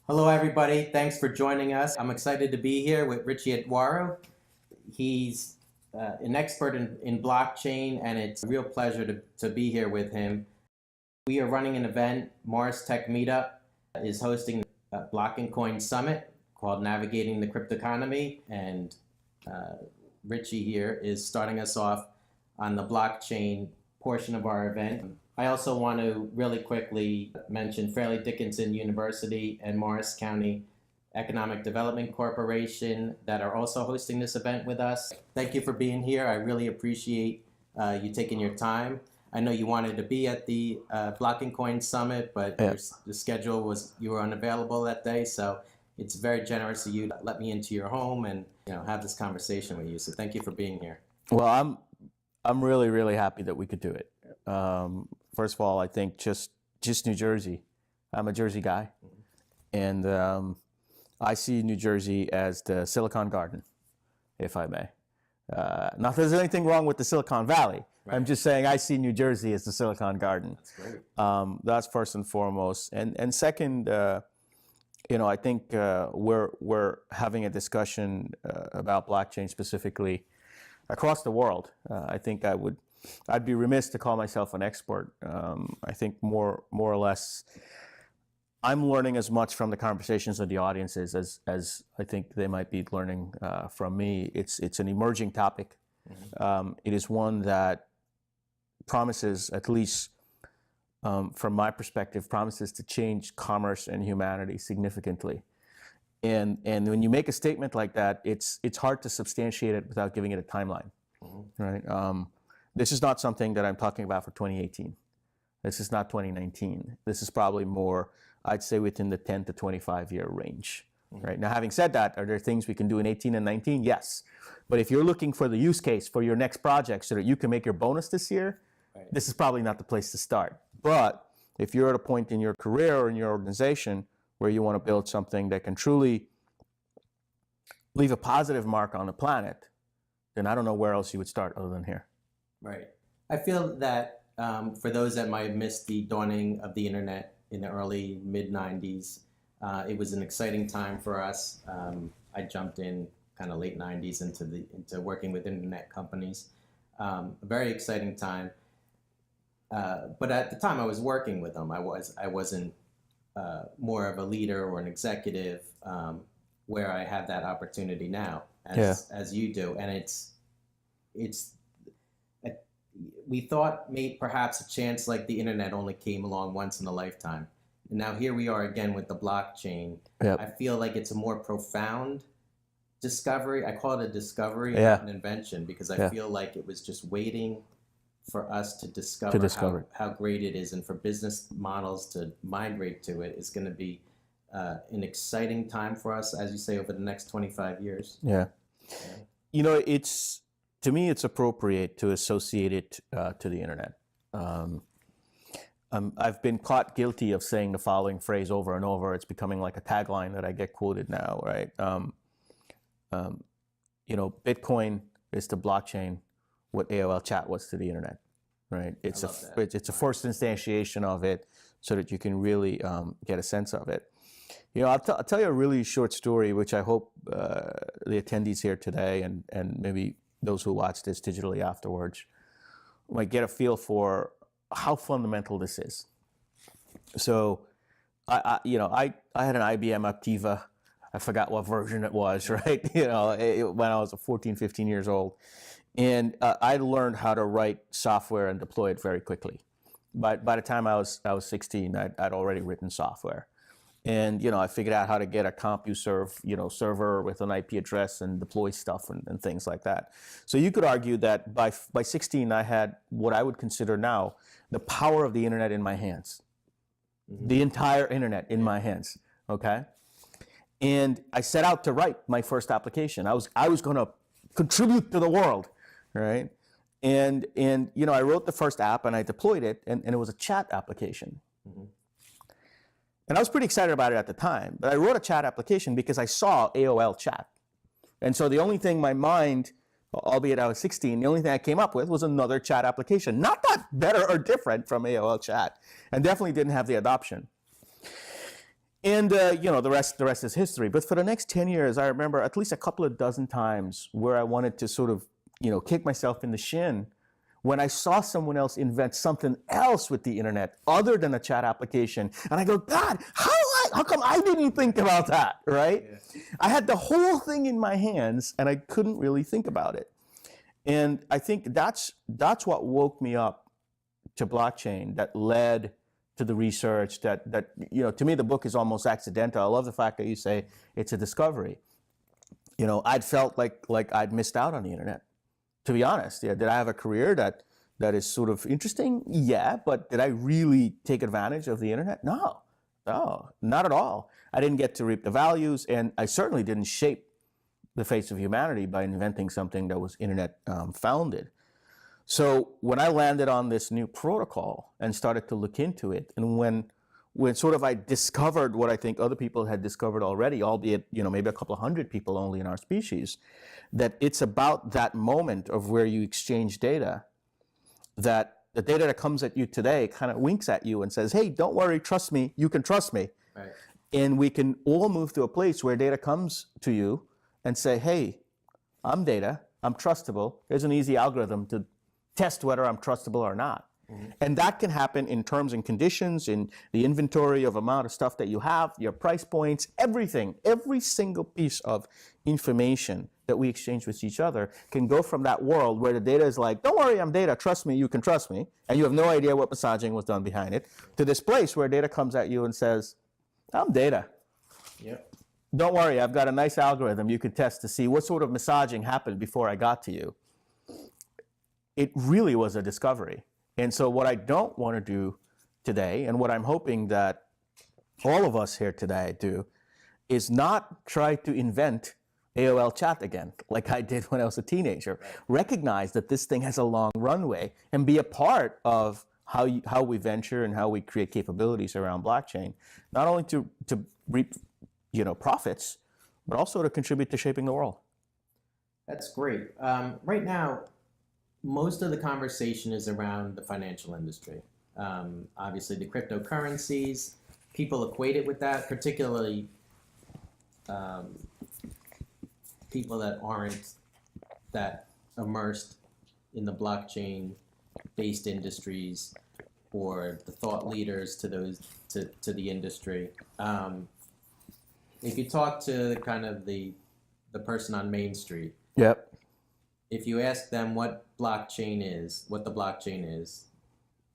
Hello, everybody. Thanks for joining us. I'm excited to be here with Richie Etwaru. He's an expert in blockchain, and it's a real pleasure to be here with him. We are running an event. Morris Tech Meetup is hosting a Block and Coin Summit called Navigating the Cryptoeconomy, and Richie here is starting us off on the blockchain portion of our event. I also want to really quickly mention Fairleigh Dickinson University and Morris County Economic Development Corporation that are also hosting this event with us. Thank you for being here. I really appreciate you taking your time. I know you wanted to be at the Block and Coin Summit, but the schedule was, you were unavailable that day, so it's very generous of you to let me into your home and have this conversation with you. So thank you for being here. Well, I'm really, really happy that we could do it. First of all, I think just New Jersey. I'm a Jersey guy, and I see New Jersey as the Silicon Garden, if I may. Not that there's anything wrong with the Silicon Valley. Right. I'm just saying I see New Jersey as the Silicon Garden. That's great. That's first and foremost, and second, I think we're having a discussion about blockchain specifically across the world. I think I'd be remiss to call myself an expert. I think more or less, I'm learning as much from the conversations of the audiences as I think they might be learning from me. It's an emerging topic. Mm-hmm. It is one that promises, at least from my perspective, promises to change commerce and humanity significantly. And when you make a statement like that, it's hard to substantiate it without giving it a timeline, mm-hmm. right? This is not something that I'm talking about for 2018. This is not 2019. This is probably more, I'd say, within the 10 to 25 year range. Mm-hmm. Right? Now, having said that, are there things we can do in 18 and 19? Yes. But if you're looking for the use case for your next project so that you can make your bonus this year, right, this is probably not the place to start. But if you're at a point in your career or in your organization where you want to build something that can truly leave a positive mark on the planet, then I don't know where else you would start other than here. Right. I feel that for those that might have missed the dawning of the internet in the early mid-90s, it was an exciting time for us. I jumped in kind of late 90s into working with internet companies. A very exciting time. But at the time I was working with them. I wasn't more of a leader or an executive where I have that opportunity now as you do. And we thought maybe perhaps a chance like the internet only came along once in a lifetime. And now here we are again with the blockchain. Yep. I feel like it's a more profound discovery. I call it a discovery, not an invention, because I feel like it was just waiting for us to discover how great it is, and for business models to migrate to it. It's going to be an exciting time for us, as you say, over the next 25 years. Yeah. To me, it's appropriate to associate it to the internet. I've been caught guilty of saying the following phrase over and over. It's becoming like a tagline that I get quoted now, right? Bitcoin is to blockchain what AOL chat was to the internet, right? It's a first instantiation of it so that you can really get a sense of it. I'll tell you a really short story, which I hope the attendees here today and maybe those who watch this digitally afterwards might get a feel for how fundamental this is. So, I had an IBM Aptiva. I forgot what version it was, right? When I was 14, 15 years old. And I learned how to write software and deploy it very quickly. By the time I was 16, I'd already written software. And, I figured out how to get a CompuServe, server with an IP address and deploy stuff and things like that. So you could argue that by 16, I had what I would consider now the power of the internet in my hands. Mm-hmm. The entire internet in my hands, okay? And I set out to write my first application. I was going to contribute to the world, right? And I wrote the first app and I deployed it, and it was a chat application. Mm-hmm. And I was pretty excited about it at the time, but I wrote a chat application because I saw AOL chat. And so the only thing my mind, albeit I was 16, the only thing I came up with was another chat application. Not that better or different from AOL chat, and definitely didn't have the adoption. And the rest is history. But for the next 10 years, I remember at least a couple of dozen times where I wanted to sort of, kick myself in the shin when I saw someone else invent something else with the internet other than a chat application. And I go, God, how come I didn't think about that, right? Yeah. I had the whole thing in my hands and I couldn't really think about it. And I think that's what woke me up to blockchain, that led to the research that to me, the book is almost accidental. I love the fact that you say it's a discovery. I'd felt like I'd missed out on the internet, to be honest. Yeah, did I have a career that is sort of interesting? Yeah, but did I really take advantage of the internet? No, not at all. I didn't get to reap the values, and I certainly didn't shape the face of humanity by inventing something that was internet founded. So when I landed on this new protocol and started to look into it, and when sort of I discovered what I think other people had discovered already, albeit maybe a couple of hundred people only in our species, that it's about that moment of where you exchange data, that the data that comes at you today kind of winks at you and says, hey, don't worry, trust me, you can trust me. Right. And we can all move to a place where data comes to you and say, hey, I'm data, I'm trustable. There's an easy algorithm to test whether I'm trustable or not. Mm-hmm. And that can happen in terms and conditions, in the inventory of amount of stuff that you have, your price points, everything, every single piece of information that we exchange with each other can go from that world where the data is like, don't worry, I'm data, trust me, you can trust me, and you have no idea what massaging was done behind it, to this place where data comes at you and says, I'm data. Yep. Don't worry, I've got a nice algorithm you can test to see what sort of massaging happened before I got to you. It really was a discovery. And so what I don't want to do today, and what I'm hoping that all of us here today do, is not try to invent AOL chat again, like I did when I was a teenager. Right. Recognize that this thing has a long runway and be a part of how we venture and how we create capabilities around blockchain, not only to reap profits, but also to contribute to shaping the world. That's great. Right now, most of the conversation is around the financial industry. Obviously, the cryptocurrencies, people equate it with that, particularly people that aren't that immersed in the blockchain-based industries or the thought leaders to the industry. If you talk to kind of the person on Main Street, yep. If you ask them what the blockchain is,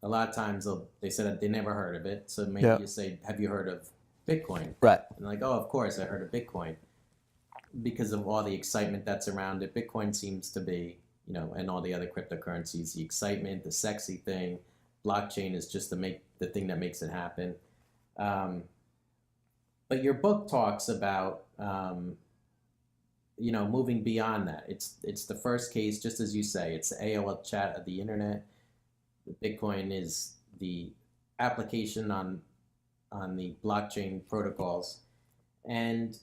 a lot of times they said that they never heard of it. So maybe you say, have you heard of Bitcoin? Right. And they're like, oh, of course I heard of Bitcoin. Because of all the excitement that's around it, Bitcoin seems to be, and all the other cryptocurrencies, the excitement, the sexy thing. Blockchain is just the thing that makes it happen. But your book talks about moving beyond that. It's the first case, just as you say, it's the AOL chat of the internet. Bitcoin is the application on the blockchain protocols. And,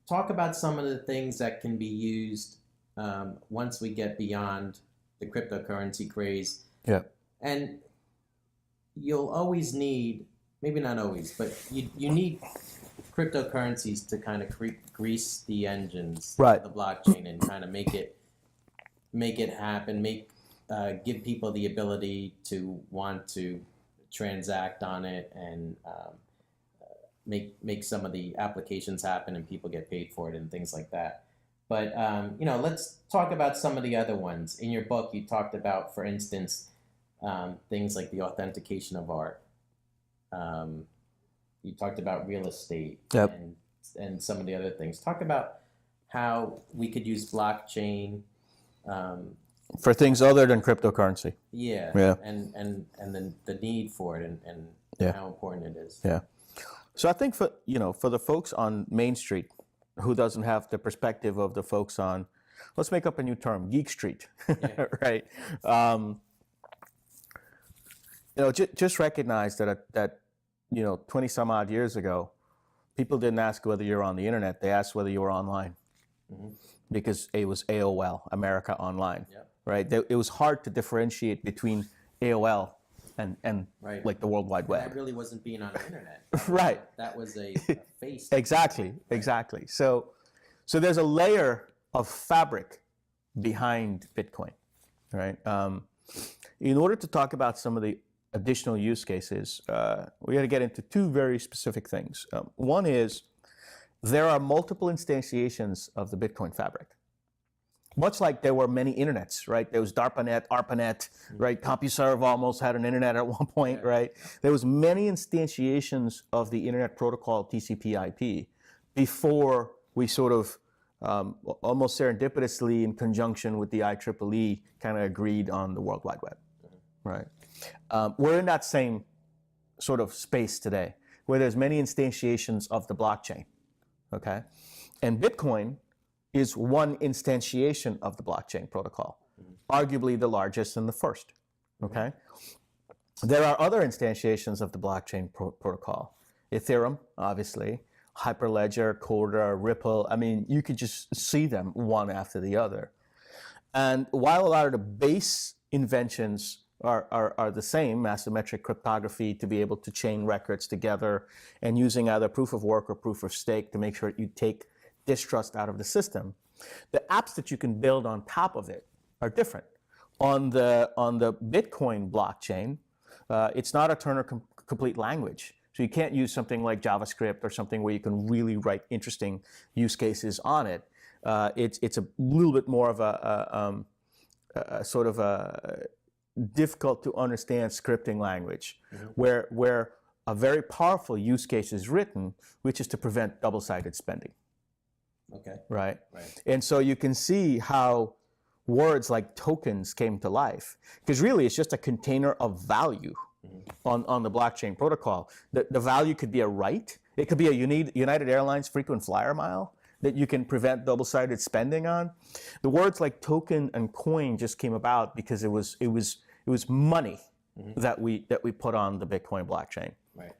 talk about some of the things that can be used once we get beyond the cryptocurrency craze. Yeah. And you'll always need, maybe not always, but you need cryptocurrencies to kind of grease the engines right. of the blockchain and kind of make it happen, give people the ability to want to transact on it and make some of the applications happen and people get paid for it and things like that. But let's talk about some of the other ones. In your book, you talked about, for instance, things like the authentication of art. You talked about real estate. Yep. and some of the other things. Talk about how we could use blockchain for things other than cryptocurrency. Yeah. Yeah. And then the need for it and how important it is. Yeah. So I think for the folks on Main Street who doesn't have the perspective of the folks on, let's make up a new term, Geek Street, right? Just recognize that 20 some odd years ago, people didn't ask whether you're on the internet, they asked whether you were online. Mm-hmm. Because it was AOL, America Online, right? It was hard to differentiate between AOL and Right. like the World Wide That Web. really wasn't being on the internet. That was, Right. That was a face. Exactly. So there's a layer of fabric behind Bitcoin, right? In order to talk about some of the additional use cases, we got to get into two very specific things. One is there are multiple instantiations of the Bitcoin fabric. Much like there were many internets, right? There was DARPANET, ARPANET, right? CompuServe almost had an internet at one point, right? There was many instantiations of the internet protocol TCP/IP before we sort of almost serendipitously, in conjunction with the IEEE, kind of agreed on the World Wide Web, right? We're in that same sort of space today, where there's many instantiations of the blockchain, okay? And Bitcoin is one instantiation of the blockchain protocol, arguably the largest and the first, okay? There are other instantiations of the blockchain protocol. Ethereum, obviously, Hyperledger, Corda, Ripple. I mean, you could just see them one after the other. And while a lot of the base inventions are the same, asymmetric cryptography to be able to chain records together and using either proof of work or proof of stake to make sure you take distrust out of the system, the apps that you can build on top of it are different. On the Bitcoin blockchain, it's not a Turner complete language. So you can't use something like JavaScript or something where you can really write interesting use cases on it. It's a little bit more of a sort of a difficult to understand scripting language, where a very powerful use case is written, which is to prevent double-sided spending. Okay. Right? And so you can see how words like tokens came to life, because really it's just a container of value on the blockchain protocol. The value could be a right. It could be a United Airlines frequent flyer mile that you can prevent double-sided spending on. The words like token and coin just came about because it was money that we put on the Bitcoin blockchain. Right.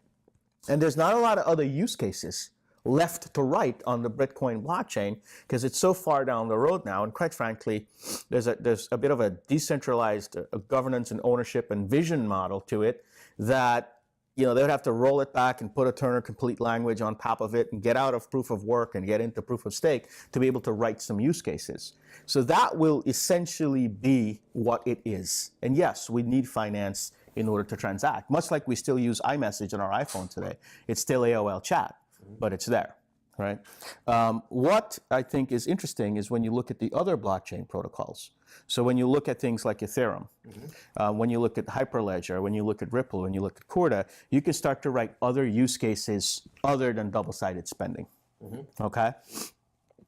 And there's not a lot of other use cases left to right on the Bitcoin blockchain because it's so far down the road now. And quite frankly, there's a bit of a decentralized governance and ownership and vision model to it that, you know, they would have to roll it back and put a Turner complete language on top of it and get out of proof of work and get into proof of stake to be able to write some use cases. So that will essentially be what it is. And yes, we need finance in order to transact, much like we still use iMessage on our iPhone today. It's still AOL chat, but it's there, right? What I think is interesting is when you look at the other blockchain protocols. So when you look at things like Ethereum, when you look at Hyperledger, when you look at Ripple, when you look at Corda, you can start to write other use cases other than double-sided spending, okay?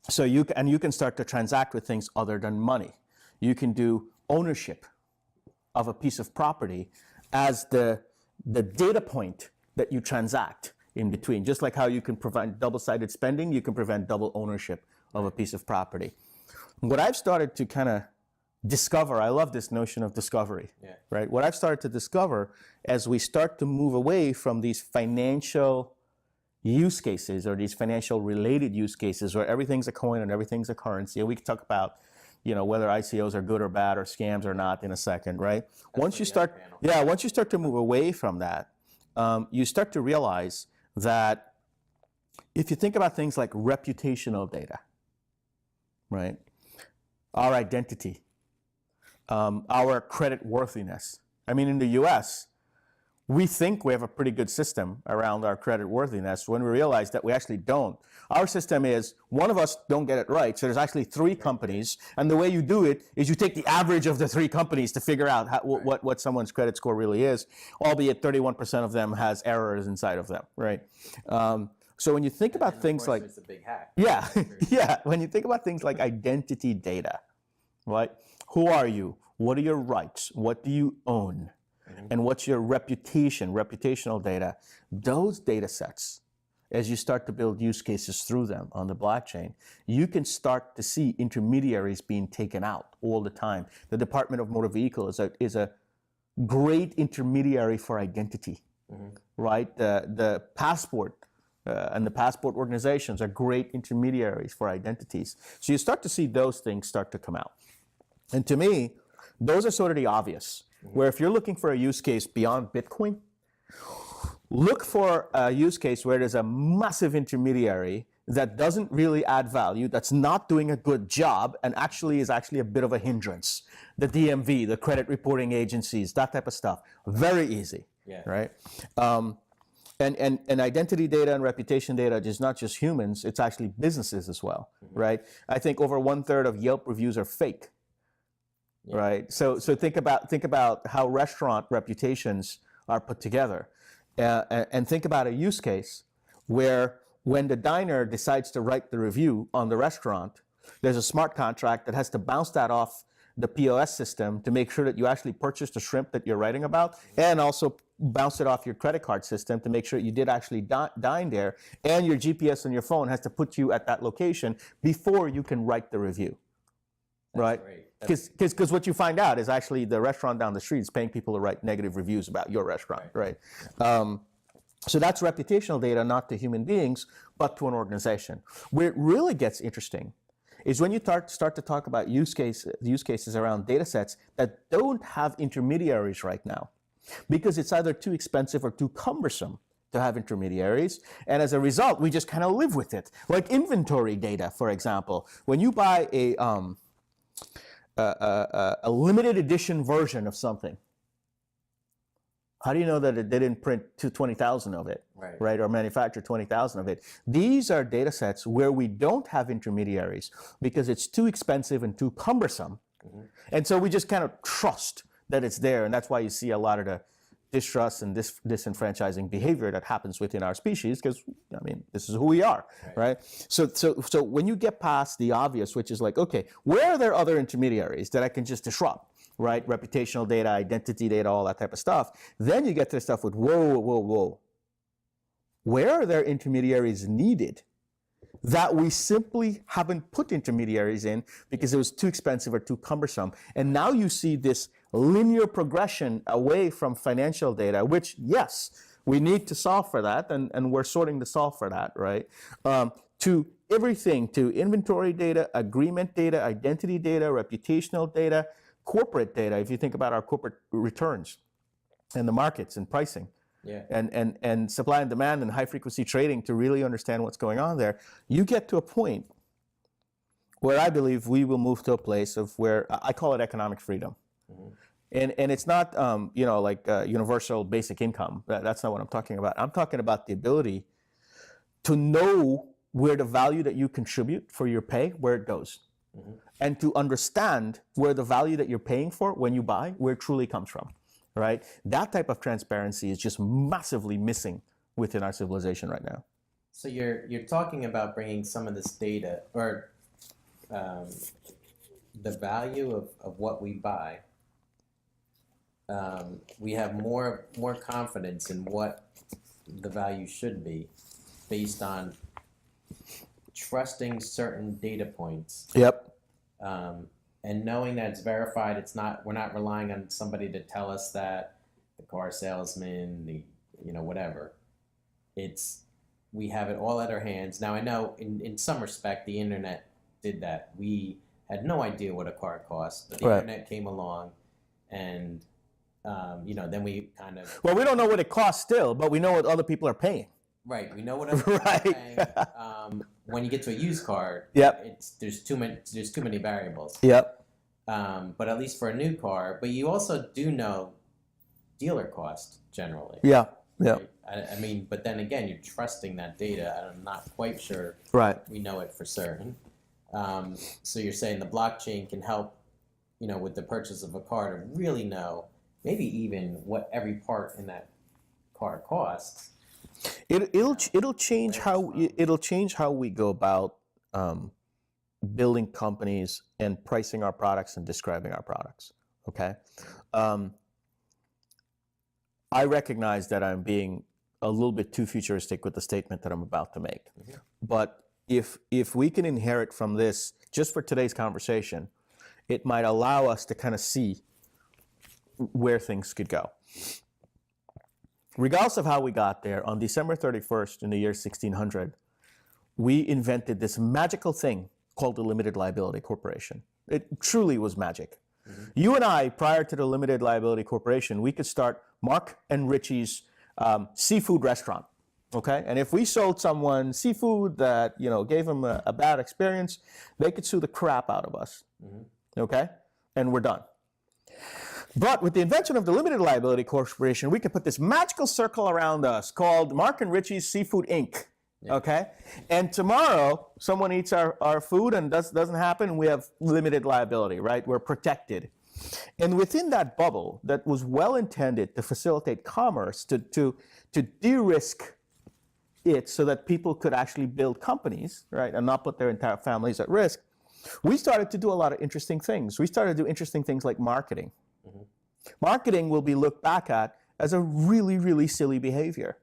So you can start to transact with things other than money. You can do ownership of a piece of property as the data point that you transact in between. Just like how you can prevent double-sided spending, you can prevent double ownership of a piece of property. What I've started to kind of discover, I love this notion of discovery, right? What I've started to discover as we start to move away from these financial use cases or these financial related use cases where everything's a coin and everything's a currency, and we can talk about, you know, whether ICOs are good or bad or scams or not in a second, right? Once you start to move away from that, you start to realize that if you think about things like reputational data, right? Our identity, our credit worthiness. I mean, in the US, we think we have a pretty good system around our credit worthiness when we realize that we actually don't. Our system is one of us don't get it right, so there's actually 3 companies, and the way you do it is you take the average of the 3 companies to figure out what someone's credit score really is, albeit 31% of them has errors inside of them, right? So when you think about things like, it's a big hack. When you think about things like identity data, right? Who are you? What are your rights? What do you own? And what's your reputation, reputational data? Those data sets, as you start to build use cases through them on the blockchain, you can start to see intermediaries being taken out all the time. The Department of Motor Vehicle is a great intermediary for identity, right? The passport and the passport organizations are great intermediaries for identities. So you start to see those things start to come out. And to me, those are sort of the obvious. where if you're looking for a use case beyond Bitcoin, look for a use case where there's a massive intermediary that doesn't really add value, that's not doing a good job, and is actually a bit of a hindrance. The DMV, the credit reporting agencies, that type of stuff. Very easy, right? And identity data and reputation data is not just humans, it's actually businesses as well, right? I think over 1/3 of Yelp reviews are fake, right? So think about how restaurant reputations are put together, and think about a use case where when the diner decides to write the review on the restaurant, there's a smart contract that has to bounce that off the POS system to make sure that you actually purchased the shrimp that you're writing about, and also bounce it off your credit card system to make sure you did actually dine there, and your GPS on your phone has to put you at that location before you can write the review. Right? Because what you find out is actually the restaurant down the street is paying people to write negative reviews about your restaurant, right? So that's reputational data, not to human beings, but to an organization. Where it really gets interesting is when you start to talk about use cases around data sets that don't have intermediaries right now, because it's either too expensive or too cumbersome to have intermediaries, and as a result, we just kind of live with it. Like inventory data, for example. When you buy a limited edition version of something, how do you know that they didn't print 20,000 of it, right? Or manufacture 20,000 of it? These are data sets where we don't have intermediaries because it's too expensive and too cumbersome. And so we just kind of trust that it's there. And that's why you see a lot of the distrust and disenfranchising behavior that happens within our species, because, I mean, this is who we are, right? So when you get past the obvious, which is like, okay, where are there other intermediaries that I can just disrupt? Right, reputational data, identity data, all that type of stuff. Then you get to stuff with whoa. Where are there intermediaries needed that we simply haven't put intermediaries in because it was too expensive or too cumbersome? And now you see this linear progression away from financial data, which, yes, we need to solve for that, and we're sorting to solve for that, right? To everything, to inventory data, agreement data, identity data, reputational data, corporate data, if you think about our corporate returns and the markets and pricing, and supply and demand and high frequency trading, to really understand what's going on there, you get to a point where I believe we will move to a place of where I call it economic freedom. And it's not like universal basic income. That's not what I'm talking about. I'm talking about the ability to know where the value that you contribute for your pay, where it goes. And to understand where the value that you're paying for when you buy, where it truly comes from, right? That type of transparency is just massively missing within our civilization right now. So you're talking about bringing some of this data, or the value of what we buy. We have more confidence in what the value should be based on trusting certain data points. And knowing that it's verified, we're not relying on somebody to tell us that, the car salesman, whatever. We have it all at our hands. Now I know in some respect the internet did that. We had no idea what a car cost, but the internet came along, and then we kind of... Well, we don't know what it costs still, but we know what other people are paying. Right, we know what other people are paying. When you get to a used car, there's too many variables. But at least for a new car, but you also do know dealer cost generally. Right? I mean, but then again, you're trusting that data. I'm not quite sure. We know it for certain. So you're saying the blockchain can help, with the purchase of a car, to really know maybe even what every part in that car costs. It'll change how we go about building companies and pricing our products and describing our products. Okay, I recognize that I'm being a little bit too futuristic with the statement that I'm about to make, but if we can inherit from this just for today's conversation, it might allow us to kind of see where things could go. Regardless of how we got there, on December 31st in the year 1600, we invented this magical thing called the limited liability corporation. It truly was magic. You and I, prior to the limited liability corporation, we could start Mark and Richie's seafood restaurant. Okay, and if we sold someone seafood that gave them a bad experience, they could sue the crap out of us. Okay, and we're done. But with the invention of the limited liability corporation, we could put this magical circle around us called Mark and Richie's Seafood Inc. Yeah. Okay, and tomorrow someone eats our food and doesn't happen, we have limited liability, right? We're protected. And within that bubble that was well intended to facilitate commerce, to de-risk it so that people could actually build companies, right, and not put their entire families at risk, we started to do a lot of interesting things. We started to do interesting things like marketing. Marketing will be looked back at as a really, really silly behavior,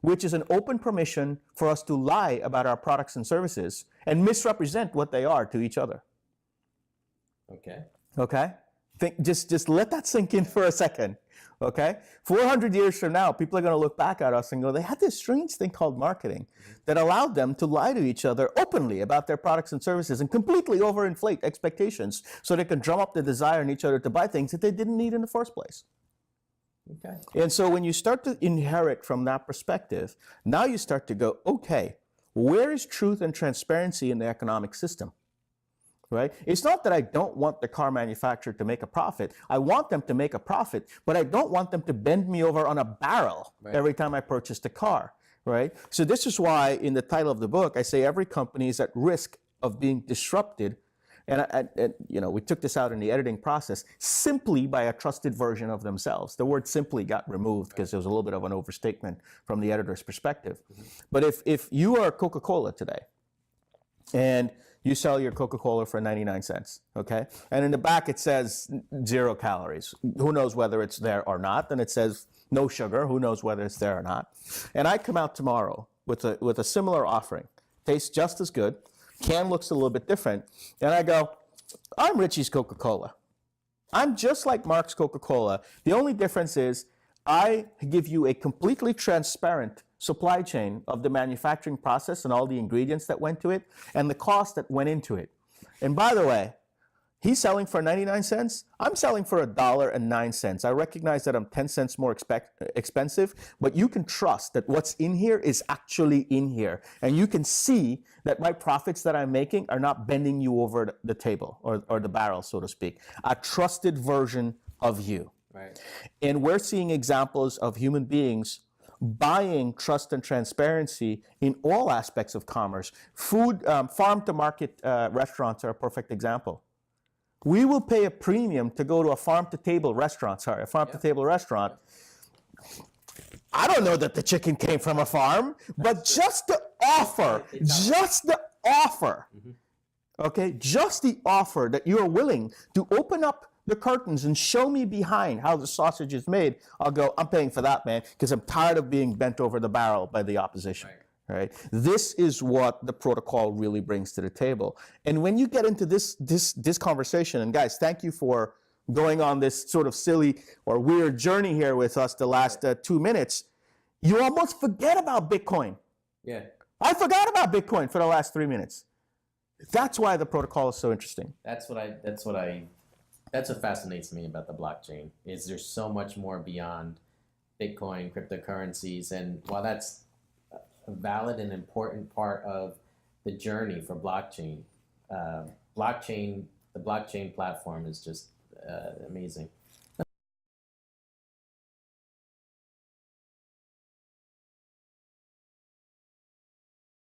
which is an open permission for us to lie about our products and services and misrepresent what they are to each other. Okay? Just let that sink in for a second. Okay? 400 years from now, people are going to look back at us and go, they had this strange thing called marketing that allowed them to lie to each other openly about their products and services and completely overinflate expectations so they can drum up the desire in each other to buy things that they didn't need in the first place. Okay. And so when you start to inherit from that perspective, now you start to go, okay, where is truth and transparency in the economic system? Right? It's not that I don't want the car manufacturer to make a profit. I want them to make a profit, but I don't want them to bend me over on a barrel every time I purchase the car. Right? So this is why in the title of the book, I say every company is at risk of being disrupted. And we took this out in the editing process simply by a trusted version of themselves. The word simply got removed because there was a little bit of an overstatement from the editor's perspective. But if you are Coca-Cola today and you sell your Coca-Cola for 99 cents, okay? And in the back it says 0 calories. Who knows whether it's there or not? And it says no sugar. Who knows whether it's there or not? And I come out tomorrow with a similar offering. Tastes just as good. Can looks a little bit different. And I go, I'm Richie's Coca-Cola. I'm just like Mark's Coca-Cola. The only difference is I give you a completely transparent supply chain of the manufacturing process and all the ingredients that went to it and the cost that went into it. And by the way, he's selling for 99 cents. I'm selling for $1.09. I recognize that I'm 10 cents more expensive, but you can trust that what's in here is actually in here. And you can see that my profits that I'm making are not bending you over the table or the barrel, so to speak. A trusted version of you. Right. And we're seeing examples of human beings buying trust and transparency in all aspects of commerce. Food, farm-to-market restaurants are a perfect example. We will pay a premium to go to a farm-to-table restaurant. I don't know that the chicken came from a farm, but just the offer, okay, just the offer that you're willing to open up the curtains and show me behind how the sausage is made, I'll go, I'm paying for that, man, because I'm tired of being bent over the barrel by the opposition. Right? This is what the protocol really brings to the table. And when you get into this conversation, and guys, thank you for going on this sort of silly or weird journey here with us the last 2 minutes, you almost forget about Bitcoin. Yeah. I forgot about Bitcoin for the last 3 minutes. That's why the protocol is so interesting. That's what fascinates me about the blockchain, is there's so much more beyond Bitcoin, cryptocurrencies, and while that's a valid and important part of the journey for blockchain, the blockchain platform is just amazing.